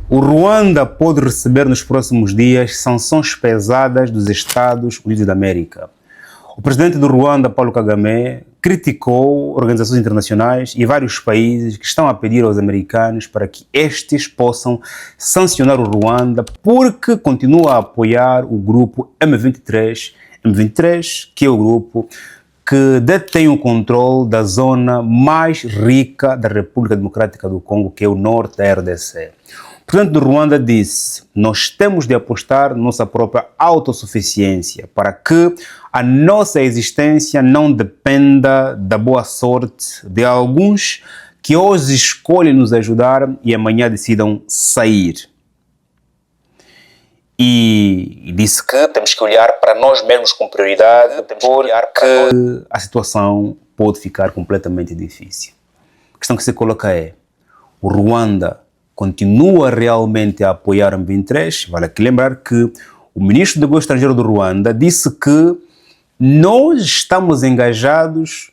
O Ruanda pode receber nos próximos dias sanções pesadas dos Estados Unidos da América. O presidente do Ruanda, Paulo Kagame, criticou organizações internacionais e vários países que estão a pedir aos americanos para que estes possam sancionar o Ruanda porque continua a apoiar o grupo M23, que é o grupo que detém o controle da zona mais rica da República Democrática do Congo, que é o norte da RDC. O presidente do Ruanda disse: nós temos de apostar na nossa própria autossuficiência para que a nossa existência não dependa da boa sorte de alguns que hoje escolhem nos ajudar e amanhã decidam sair. E disse que temos que olhar para nós mesmos com prioridade, porque a situação pode ficar completamente difícil. A questão que se coloca é: o Ruanda continua realmente a apoiar o M23? Vale aqui lembrar que o ministro do Negócio Estrangeiro do Ruanda disse que nós estamos engajados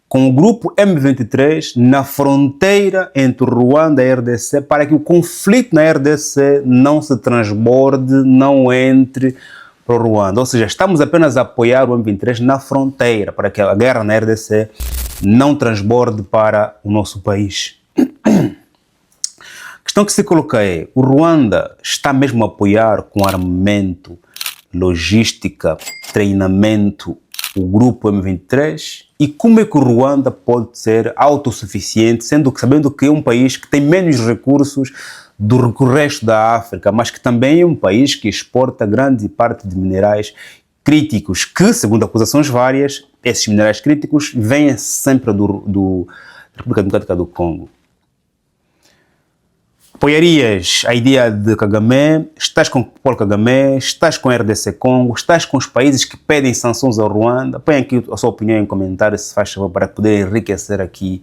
com o grupo M23 na fronteira entre o Ruanda e a RDC para que o conflito na RDC não se transborde, não entre para o Ruanda. Ou seja, estamos apenas a apoiar o M23 na fronteira para que a guerra na RDC não transborde para o nosso país. A questão que se coloca é: o Ruanda está mesmo a apoiar com armamento, logística, treinamento o grupo M23? E como é que o Ruanda pode ser autossuficiente, sabendo que é um país que tem menos recursos do que o resto da África, mas que também é um país que exporta grande parte de minerais críticos, que, segundo acusações várias, esses minerais críticos vêm sempre da República Democrática do Congo? Apoiarias a ideia de Kagame? Estás com Paulo Kagame? Estás com a RDC Congo? Estás com os países que pedem sanções ao Ruanda? Põe aqui a sua opinião em comentários, se faz favor, para poder enriquecer aqui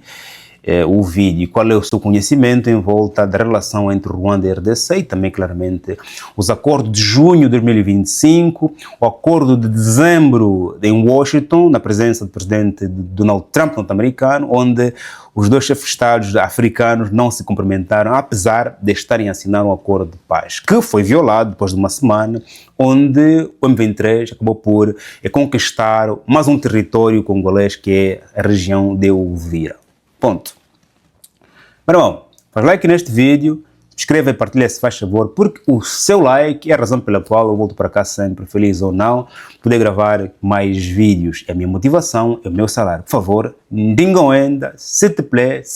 o vídeo. Qual é o seu conhecimento em volta da relação entre Ruanda e RDC e também, claramente, os acordos de junho de 2025, o acordo de dezembro em Washington, na presença do presidente Donald Trump, norte-americano, onde os dois chefes de Estados africanos não se cumprimentaram, apesar de estarem a assinar um acordo de paz, que foi violado depois de uma semana, onde o M23 acabou por conquistar mais um território congolês, que é a região de Uvira. Ponto. Meu irmão, faz like neste vídeo, subscreva e partilha se faz favor, porque o seu like é a razão pela qual eu volto para cá sempre, feliz ou não, poder gravar mais vídeos. É a minha motivação, é o meu salário. Por favor, digam ainda, s'il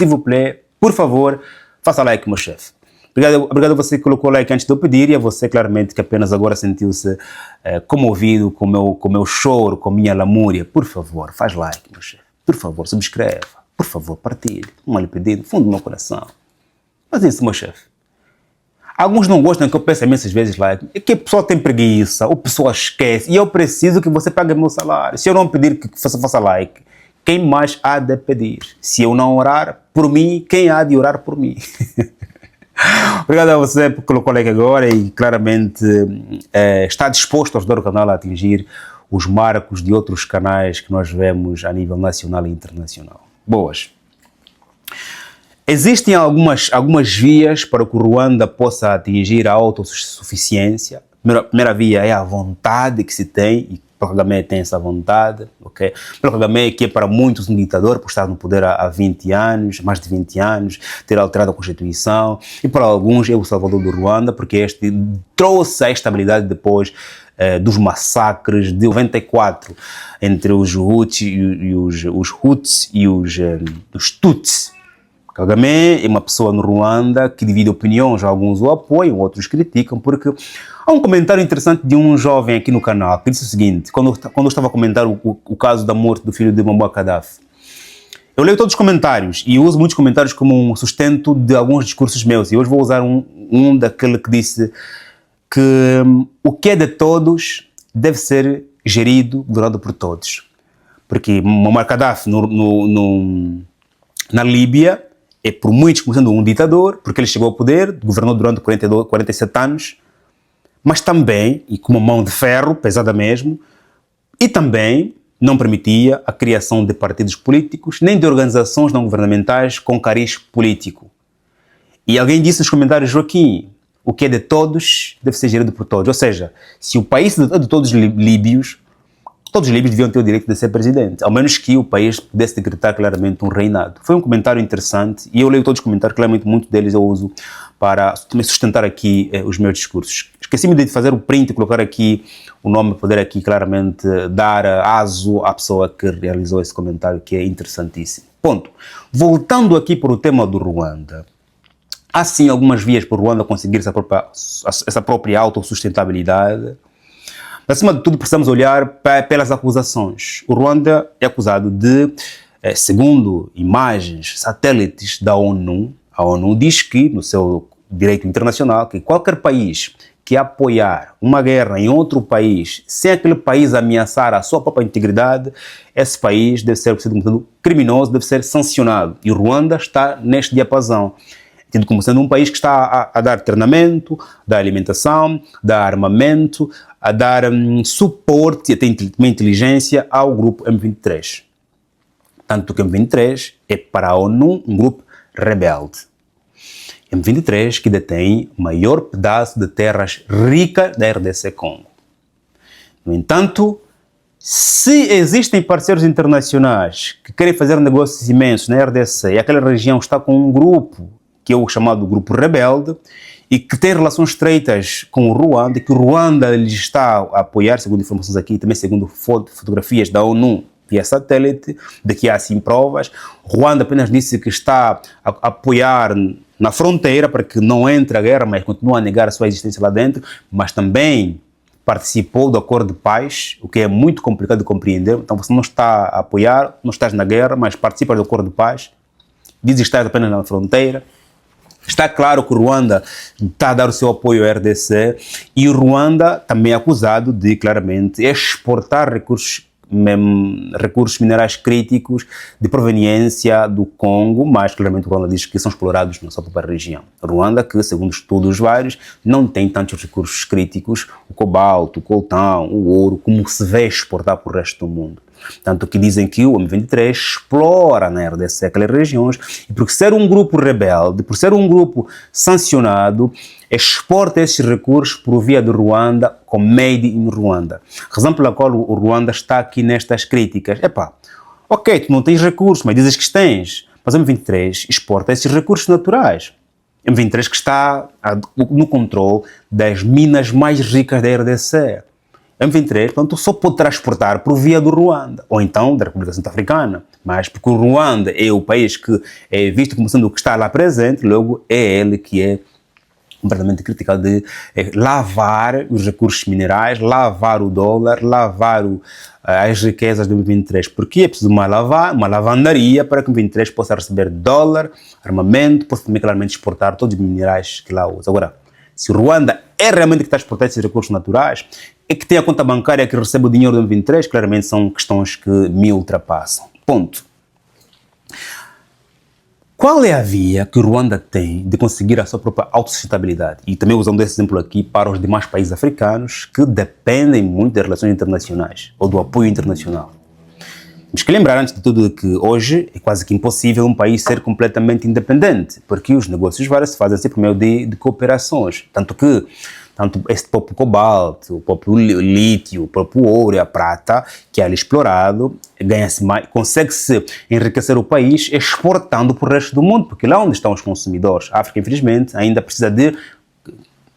vous plaît, por favor, faça like, meu chefe. Obrigado a você que colocou like antes de eu pedir e a você, claramente, que apenas agora sentiu-se comovido com o meu choro, com a minha lamúria. Por favor, faz like, meu chefe. Por favor, subscreva. Por favor, partilhe. Um mal pedido, fundo do meu coração. Mas isso, meu chefe. Alguns não gostam que eu peça imensas vezes like. É que a pessoa tem preguiça, ou a pessoa esquece. E eu preciso que você pague meu salário. Se eu não pedir que você faça like, quem mais há de pedir? Se eu não orar por mim, quem há de orar por mim? Obrigado a você por colocar like agora e claramente está disposto a ajudar o canal a atingir os marcos de outros canais que nós vemos a nível nacional e internacional. Boas. Existem algumas vias para que o Ruanda possa atingir a autossuficiência. A primeira via é a vontade que se tem, e o Kagame tem essa vontade. Okay? O Kagame, que é para muitos um ditador, por estar no poder há 20 anos, mais de 20 anos, ter alterado a Constituição, e para alguns é o salvador do Ruanda, porque este trouxe a estabilidade depois dos massacres de 94 entre os Hutus e os Tutsi. Kagame é uma pessoa no Ruanda que divide opiniões, alguns o apoiam, outros criticam, porque há um comentário interessante de um jovem aqui no canal que disse o seguinte, quando eu estava a comentar o caso da morte do filho de Muammar Gaddafi. Eu leio todos os comentários e uso muitos comentários como um sustento de alguns discursos meus, e hoje vou usar um daquele que disse que o que é de todos deve ser gerido, governado por todos. Porque Muammar Gaddafi na Líbia é por muitos como sendo um ditador, porque ele chegou ao poder, governou durante 47 anos, mas também, e com uma mão de ferro, pesada mesmo, e também não permitia a criação de partidos políticos, nem de organizações não governamentais com cariz político. E alguém disse nos comentários: Joaquim, o que é de todos deve ser gerido por todos. Ou seja, se o país é de todos os líbios, todos os líbios deviam ter o direito de ser presidente, ao menos que o país pudesse decretar claramente um reinado. Foi um comentário interessante e eu leio todos os comentários, claramente muitos deles eu uso para sustentar aqui os meus discursos. Esqueci-me de fazer o print e colocar aqui o nome, poder aqui claramente dar aso à pessoa que realizou esse comentário, que é interessantíssimo. Ponto. Voltando aqui para o tema do Ruanda, há sim algumas vias para o Ruanda conseguir essa própria autossustentabilidade. Acima de tudo, precisamos olhar pelas acusações. O Ruanda é acusado de, segundo imagens, satélites da ONU, a ONU diz que, no seu direito internacional, que qualquer país que apoiar uma guerra em outro país, sem aquele país ameaçar a sua própria integridade, esse país deve ser considerado criminoso, deve ser sancionado. E o Ruanda está neste diapasão, tido como sendo um país que está a dar treinamento, dar alimentação, dar armamento, a dar suporte e até uma inteligência ao grupo M23. Tanto que o M23 é para a ONU um grupo rebelde. M23 que detém o maior pedaço de terras ricas da RDC Congo. No entanto, se existem parceiros internacionais que querem fazer negócios imensos na RDC e aquela região está com um grupo, que é o chamado grupo rebelde, e que tem relações estreitas com o Ruanda, e que o Ruanda lhe está a apoiar, segundo informações aqui, também segundo fotografias da ONU via satélite, de que há sim provas. O Ruanda apenas disse que está a apoiar na fronteira para que não entre a guerra, mas continua a negar a sua existência lá dentro, mas também participou do acordo de paz, o que é muito complicado de compreender. Então você não está a apoiar, não estás na guerra, mas participas do acordo de paz, diz estar apenas na fronteira. Está claro que o Ruanda está a dar o seu apoio à RDC e o Ruanda também é acusado de, claramente, exportar recursos minerais críticos de proveniência do Congo, mas claramente o Ruanda diz que são explorados na sua própria região. O Ruanda, que segundo estudos vários, não tem tantos recursos críticos, o cobalto, o coltão, o ouro, como se vê exportar para o resto do mundo. Tanto que dizem que o M23 explora na RDC aquelas regiões e por ser um grupo rebelde, por ser um grupo sancionado, exporta esses recursos por via do Ruanda com made in Ruanda. Razão pela qual o Ruanda está aqui nestas críticas. Ok, tu não tens recursos, mas dizes que tens. Mas o M23 exporta esses recursos naturais. O M23 que está no controle das minas mais ricas da RDC. M23, portanto, só pode transportar por via do Ruanda, ou então da República Centro-Africana, mas porque o Ruanda é o país que é visto como sendo o que está lá presente, logo é ele que é completamente criticado de lavar os recursos minerais, lavar o dólar, lavar as riquezas do M23, porque é preciso uma lavandaria para que o M23 possa receber dólar, armamento, possa também claramente exportar todos os minerais que lá usa. Agora, se o Ruanda é realmente que está a exportar esses recursos naturais, é que tem a conta bancária que recebe o dinheiro do M23, claramente são questões que me ultrapassam. Ponto. Qual é a via que o Ruanda tem de conseguir a sua própria autossustentabilidade? E também usando esse exemplo aqui para os demais países africanos que dependem muito das relações internacionais ou do apoio internacional. Temos que lembrar, antes de tudo, que hoje é quase que impossível um país ser completamente independente, porque os negócios vários se fazem sempre por meio de cooperações. Tanto esse próprio cobalto, o próprio lítio, o próprio ouro e a prata, que é ali explorado, ganha-se mais, consegue-se enriquecer o país exportando para o resto do mundo, porque lá onde estão os consumidores, a África, infelizmente, ainda precisa de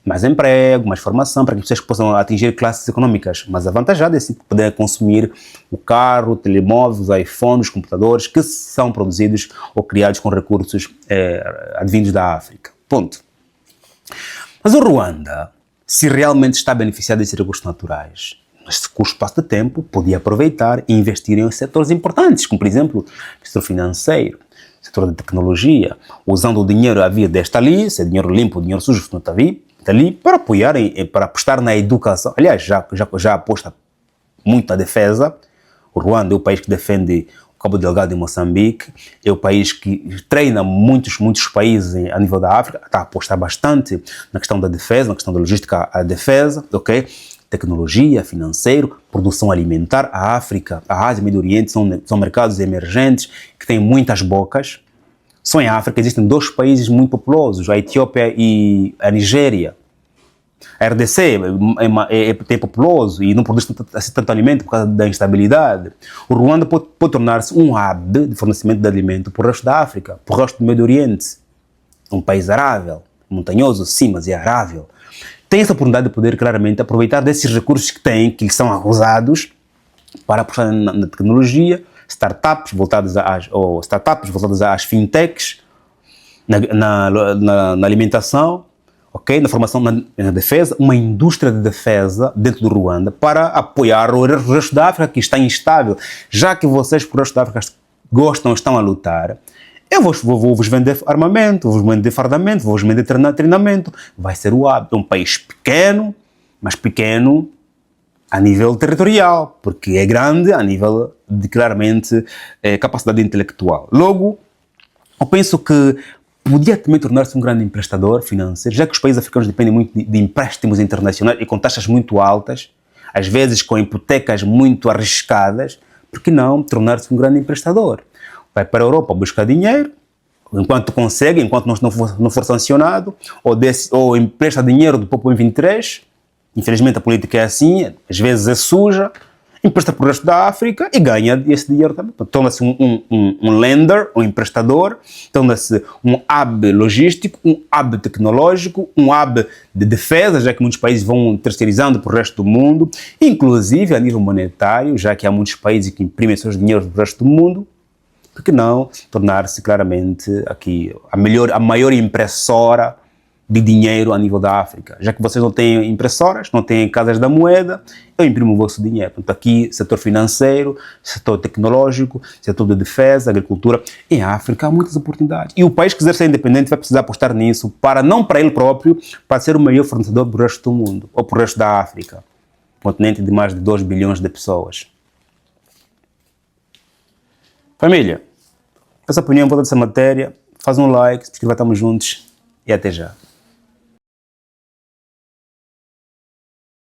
mais emprego, mais formação, para que vocês possam atingir classes econômicas mais avantajadas e assim poder consumir o carro, o telemóvel, os iPhones, os computadores que são produzidos ou criados com recursos advindos da África. Ponto. Mas o Ruanda, se realmente está beneficiado desses recursos naturais, nesse curto espaço de tempo, podia aproveitar e investir em setores importantes, como por exemplo, o setor financeiro, o setor de tecnologia, usando o dinheiro a vir desta ali, se é dinheiro limpo, dinheiro sujo, não está ali, para apoiar, para apostar na educação. Aliás, já aposta muito na defesa. O Ruanda é o país que defende o Cabo Delgado em Moçambique, é o país que treina muitos países a nível da África, está a apostar bastante na questão da defesa, na questão da logística, a defesa, ok? Tecnologia, financeiro, produção alimentar. A África, a Ásia e o Médio Oriente são mercados emergentes que têm muitas bocas. Só em África existem dois países muito populosos, a Etiópia e a Nigéria. A RDC é populoso e não produz tanto alimento por causa da instabilidade. O Ruanda pode tornar-se um hub de fornecimento de alimento para o resto da África, para o resto do Médio Oriente. Um país arável, montanhoso, sim, mas é arável. Tem essa oportunidade de poder claramente aproveitar desses recursos que tem, que são acusados, para apostar na tecnologia, startups voltadas às fintechs, na alimentação, okay? Na formação na defesa, uma indústria de defesa dentro do Ruanda para apoiar o resto da África que está instável. Já que vocês, por resto da África, estão a lutar, eu vou-vos vender armamento, vou-vos vender fardamento, vou-vos vender treinamento. Vai ser o hábito. É um país pequeno, mas pequeno a nível territorial, porque é grande a nível de, claramente, capacidade intelectual. Logo, eu penso que podia também tornar-se um grande emprestador financeiro, já que os países africanos dependem muito de empréstimos internacionais e com taxas muito altas, às vezes com hipotecas muito arriscadas, por que não tornar-se um grande emprestador? Vai para a Europa buscar dinheiro, enquanto consegue, enquanto não for sancionado, ou empresta dinheiro do próprio M23, infelizmente a política é assim, às vezes é suja, empresta para o resto da África e ganha esse dinheiro também. Torna-se um lender, um emprestador, torna-se um hub logístico, um hub tecnológico, um hub de defesa, já que muitos países vão terceirizando para o resto do mundo, inclusive a nível monetário, já que há muitos países que imprimem seus dinheiros para o resto do mundo, por que não tornar-se claramente aqui a maior impressora de dinheiro a nível da África? Já que vocês não têm impressoras, não têm casas da moeda, eu imprimo o vosso dinheiro. Portanto, aqui, setor financeiro, setor tecnológico, setor de defesa, agricultura, em África há muitas oportunidades. E o país que quiser ser independente vai precisar apostar nisso, não para ele próprio, para ser o maior fornecedor para o resto do mundo, ou para o resto da África, continente de mais de 2 bilhões de pessoas. Família, essa opinião em volta dessa matéria, faz um like, se inscreva, estamos juntos e até já.